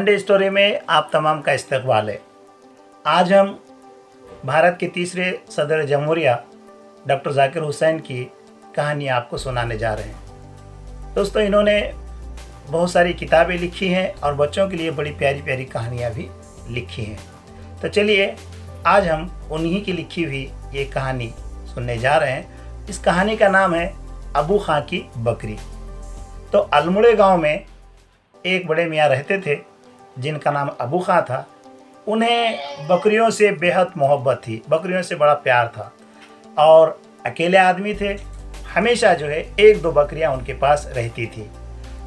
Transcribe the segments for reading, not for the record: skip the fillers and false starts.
Sunday story में आप तमाम का इस्तकबाल है। आज हम भारत के तीसरे सदर जमहूरिया डॉक्टर ज़ाकिर हुसैन की कहानी आपको सुनाने जा रहे हैं। दोस्तों, इन्होंने बहुत सारी किताबें लिखी हैं और बच्चों के लिए बड़ी प्यारी प्यारी कहानियाँ भी लिखी हैं। तो चलिए आज हम उन्हीं की लिखी हुई ये कहानी सुनने जा रहे हैं। इस कहानी का नाम है अबू खां की बकरी। तो अल्मुड़े गांव में एक बड़े मियाँ रहते थे जिनका नाम अबू खां था। उन्हें बकरियों से बेहद मोहब्बत थी, बकरियों से बड़ा प्यार था और अकेले आदमी थे। हमेशा जो है एक दो बकरियां उनके पास रहती थी,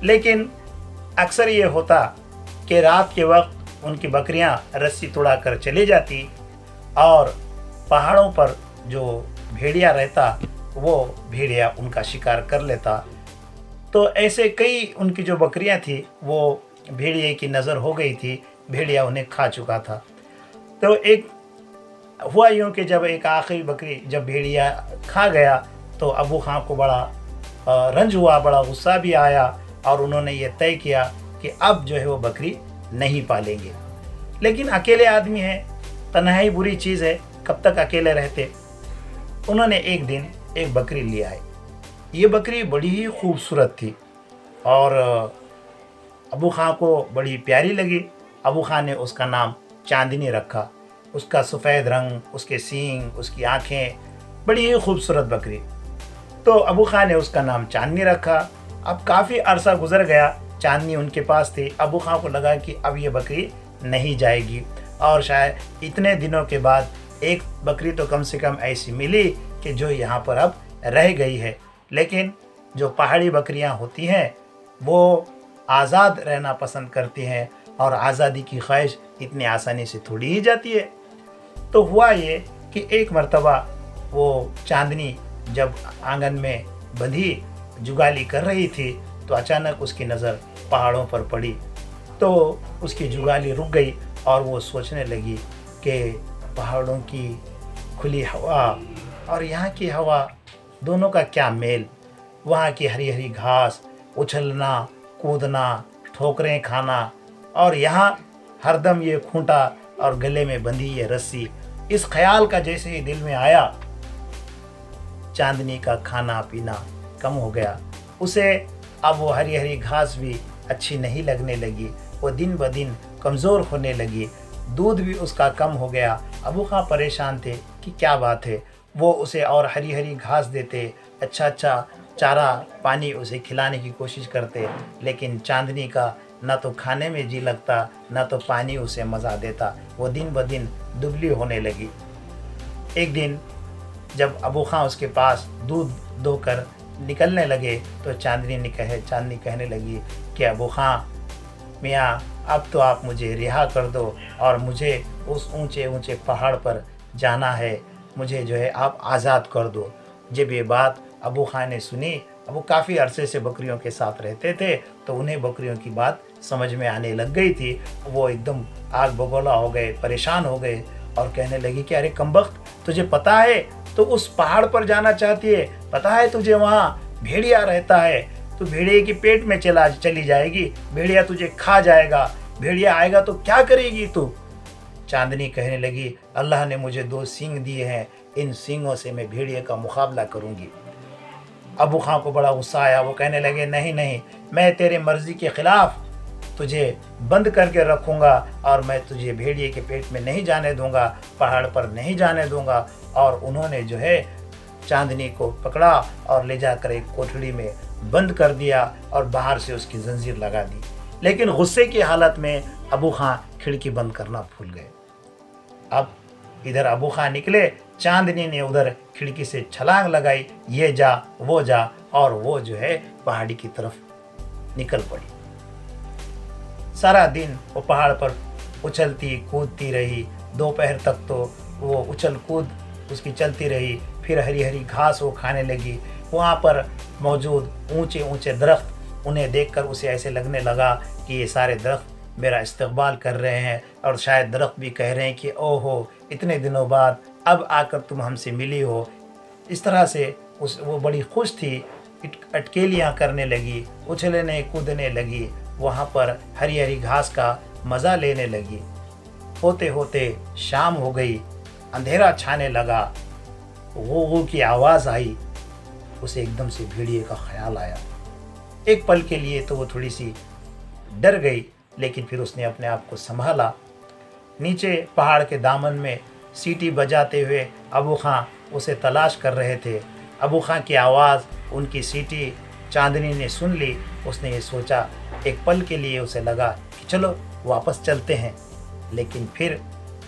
लेकिन अक्सर ये होता कि रात के वक्त उनकी बकरियां रस्सी तोड़ा कर चली जाती और पहाड़ों पर जो भेड़िया रहता वो भेड़िया उनका शिकार कर लेता। तो ऐसे कई उनकी जो बकरियां थी वो भेड़िए की नज़र हो गई थी, भेड़िया उन्हें खा चुका था। तो एक हुआ यूँ कि जब एक आखिरी बकरी जब भेड़िया खा गया तो अबू खां को बड़ा रंज हुआ, बड़ा गुस्सा भी आया और उन्होंने ये तय किया कि अब जो है वो बकरी नहीं पालेंगे। लेकिन अकेले आदमी हैं, तन्हाई बुरी चीज़ है, कब तक अकेले रहते। उन्होंने एक दिन एक बकरी ले आए। ये बकरी बड़ी ही खूबसूरत थी और अबू खां को बड़ी प्यारी लगी। अबू खां ने उसका नाम चांदनी रखा। उसका सफ़ेद रंग, उसके सींग, उसकी आँखें, बड़ी ही खूबसूरत बकरी। तो अबू खां ने उसका नाम चांदनी रखा। अब काफ़ी अरसा गुजर गया, चांदनी उनके पास थी। अबू खां को लगा कि अब ये बकरी नहीं जाएगी और शायद इतने दिनों के बाद एक बकरी तो कम से कम ऐसी मिली कि जो यहाँ पर अब रह गई है। लेकिन जो पहाड़ी बकरियाँ होती हैं वो आज़ाद रहना पसंद करती हैं और आज़ादी की ख्वाहिश इतनी आसानी से थोड़ी ही जाती है। तो हुआ ये कि एक मर्तबा वो चांदनी जब आंगन में बंधी जुगाली कर रही थी तो अचानक उसकी नज़र पहाड़ों पर पड़ी। तो उसकी जुगाली रुक गई और वो सोचने लगी कि पहाड़ों की खुली हवा और यहाँ की हवा, दोनों का क्या मेल। वहाँ की हरी हरी घास, उछलना कूदना, ठोकरें खाना और यहाँ हरदम ये खूंटा और गले में बंधी ये रस्सी। इस ख्याल का जैसे ही दिल में आया, चांदनी का खाना पीना कम हो गया। उसे अब वो हरी हरी घास भी अच्छी नहीं लगने लगी। वो दिन ब दिन कमज़ोर होने लगी, दूध भी उसका कम हो गया। अबू खां परेशान थे कि क्या बात है। वो उसे और हरी हरी घास देते, अच्छा चारा पानी उसे खिलाने की कोशिश करते, लेकिन चांदनी का ना तो खाने में जी लगता ना तो पानी उसे मज़ा देता। वो दिन ब दिन दुबली होने लगी। एक दिन जब अबू खां उसके पास दूध दोकर निकलने लगे तो चांदनी कहने लगी कि अबू खां मियाँ, अब तो आप मुझे रिहा कर दो और मुझे उस ऊंचे ऊंचे पहाड़ पर जाना है, मुझे जो है आप आज़ाद कर दो। जब ये बात अबू खां ने सुनी, अब वो काफ़ी अरसे से बकरियों के साथ रहते थे तो उन्हें बकरियों की बात समझ में आने लग गई थी। वो एकदम आग बगोला हो गए, परेशान हो गए और कहने लगी कि अरे कमबख्त, तुझे पता है तो उस पहाड़ पर जाना चाहती है, पता है तुझे वहाँ भेड़िया रहता है, तो भेड़िए के पेट में चली जाएगी, भेड़िया तुझे खा जाएगा, भेड़िया आएगा तो क्या करेगी तू। चांदनी कहने लगी, अल्लाह ने मुझे 2 सींग दिए हैं, इन सींगों से मैं भेड़िए का मुकाबला करूँगी। अबू खां को बड़ा गुस्सा आया। वो कहने लगे, नहीं, मैं तेरे मर्ज़ी के ख़िलाफ़ तुझे बंद करके रखूँगा और मैं तुझे भेड़िए के पेट में नहीं जाने दूँगा, पहाड़ पर नहीं जाने दूँगा। और उन्होंने जो है चांदनी को पकड़ा और ले जाकर एक कोठड़ी में बंद कर दिया और बाहर से उसकी जंजीर लगा दी। लेकिन गुस्से की हालत में अबू खां खिड़की बंद करना भूल गए। अब इधर अबू खां निकले, चांदनी ने उधर खिड़की से छलांग लगाई, ये जा वो जा, और वो जो है पहाड़ी की तरफ निकल पड़ी। सारा दिन वो पहाड़ पर उछलती कूदती रही। दोपहर तक तो वो उछल कूद उसकी चलती रही। फिर हरी हरी घास वो खाने लगी। वहाँ पर मौजूद ऊंचे ऊंचे दरख्त उन्हें देखकर उसे ऐसे लगने लगा कि ये सारे दरख्त मेरा इस्तकबाल कर रहे हैं और शायद दरख्त भी कह रहे हैं कि ओहो, इतने दिनों बाद अब आकर तुम हमसे मिली हो। इस तरह से वो बड़ी खुश थी, अटकेलियाँ करने लगी, उछलने कूदने लगी। वहाँ पर हरी हरी घास का मज़ा लेने लगी। होते होते शाम हो गई, अंधेरा छाने लगा, वो की आवाज़ आई। उसे एकदम से भेड़िए का ख्याल आया। एक पल के लिए तो वो थोड़ी सी डर गई, लेकिन फिर उसने अपने आप को संभाला। नीचे पहाड़ के दामन में सीटी बजाते हुए अबू खां उसे तलाश कर रहे थे। अबू खां की आवाज़, उनकी सीटी चांदनी ने सुन ली। उसने ये सोचा, एक पल के लिए उसे लगा कि चलो वापस चलते हैं, लेकिन फिर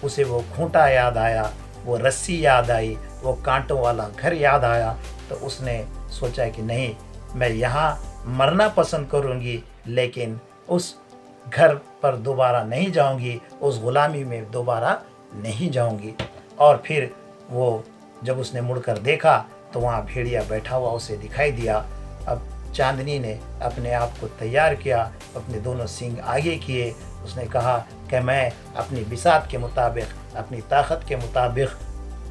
उसे वो खूंटा याद आया, वो रस्सी याद आई, वो कांटों वाला घर याद आया। तो उसने सोचा कि नहीं, मैं यहाँ मरना पसंद करूँगी, लेकिन उस घर पर दोबारा नहीं जाऊँगी, उस ग़ुलामी में दोबारा नहीं जाऊँगी। और फिर वो जब उसने मुड़कर देखा तो वहाँ भेड़िया बैठा हुआ उसे दिखाई दिया। अब चांदनी ने अपने आप को तैयार किया, अपने दोनों सींग आगे किए। उसने कहा कि मैं अपनी बिसात के मुताबिक, अपनी ताकत के मुताबिक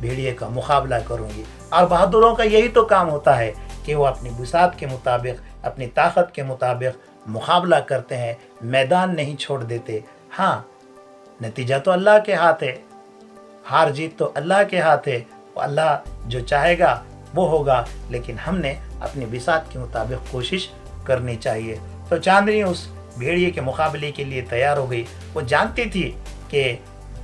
भेड़िए का मुकाबला करूँगी। और बहादुरों का यही तो काम होता है कि वो अपनी बिसात के मुताबिक, अपनी ताकत के मुताबिक मुकाबला करते हैं, मैदान नहीं छोड़ देते। हाँ, नतीजा तो अल्लाह के हाथ है, हार जीत तो अल्लाह के हाथ है। अल्लाह जो चाहेगा वो होगा, लेकिन हमने अपनी बिसात के मुताबिक कोशिश करनी चाहिए। तो चांदनी उस भेड़िए के मुकाबले के लिए तैयार हो गई। वो जानती थी कि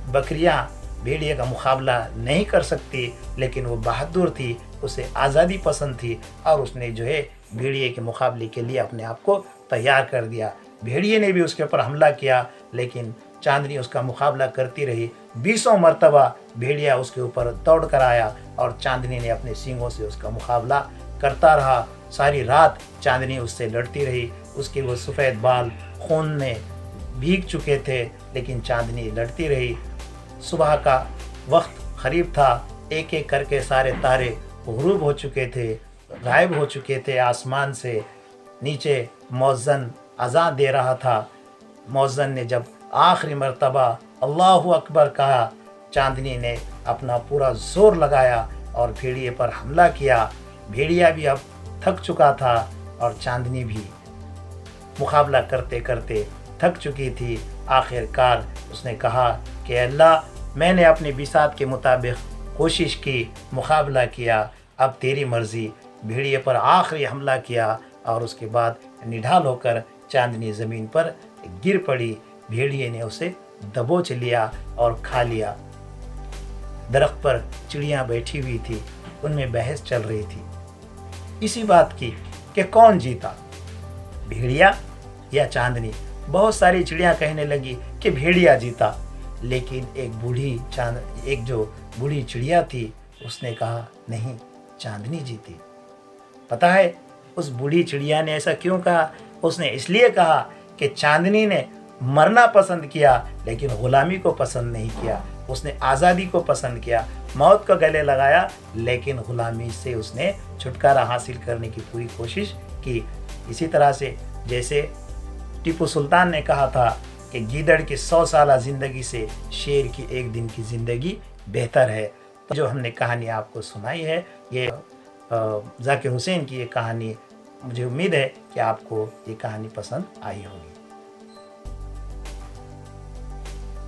बकरियां भेड़िए का मुकाबला नहीं कर सकती, लेकिन वो बहादुर थी, उसे आज़ादी पसंद थी, और उसने जो है भेड़िए के मुकाबले के लिए अपने आप को तैयार कर दिया। भेड़िए ने भी उसके ऊपर हमला किया, लेकिन चांदनी उसका मुकाबला करती रही। 20 मरतबा भेड़िया उसके ऊपर दौड़ कर आया और चांदनी ने अपने सींगों से उसका मुकाबला करता रहा। सारी रात चांदनी उससे लड़ती रही। उसके वो सफ़ेद बाल खून में भीग चुके थे, लेकिन चांदनी लड़ती रही। सुबह का वक्त करीब था। एक एक करके सारे तारे गुरूब हो चुके थे, गायब हो चुके थे आसमान से। नीचे मौज़न अज़ान दे रहा था। मौज़न ने जब आखिरी मर्तबा अल्लाहु अकबर कहा, चांदनी ने अपना पूरा जोर लगाया और भेड़िए पर हमला किया। भेड़िया भी अब थक चुका था और चांदनी भी मुकाबला करते करते थक चुकी थी। आखिरकार उसने कहा कि अल्लाह, मैंने अपनी बिसात के मुताबिक कोशिश की, मुकाबला किया, अब तेरी मर्ज़ी। भेड़िए पर आखिरी हमला किया और उसके बाद निढाल होकर चांदनी ज़मीन पर गिर पड़ी। भेड़िए ने उसे दबोच लिया और खा लिया। दरख्त पर चिड़ियाँ बैठी हुई थी, उनमें बहस चल रही थी इसी बात की कि कौन जीता, भेड़िया या चांदनी। बहुत सारी चिड़ियाँ कहने लगी कि भेड़िया जीता, लेकिन एक जो बूढ़ी चिड़िया थी उसने कहा नहीं, चांदनी जीती। पता है उस बूढ़ी चिड़िया ने ऐसा क्यों कहा? उसने इसलिए कहा कि चांदनी ने मरना पसंद किया, लेकिन ग़ुलामी को पसंद नहीं किया। उसने आज़ादी को पसंद किया, मौत को गले लगाया, लेकिन ग़ुलामी से उसने छुटकारा हासिल करने की पूरी कोशिश की। इसी तरह से जैसे टीपू सुल्तान ने कहा था कि गीदड़ की 100 साल ज़िंदगी से शेर की एक दिन की ज़िंदगी बेहतर है। तो जो हमने कहानी आपको सुनाई है, ये ज़ाकिर हुसैन की ये कहानी, मुझे उम्मीद है कि आपको ये कहानी पसंद आई होगी।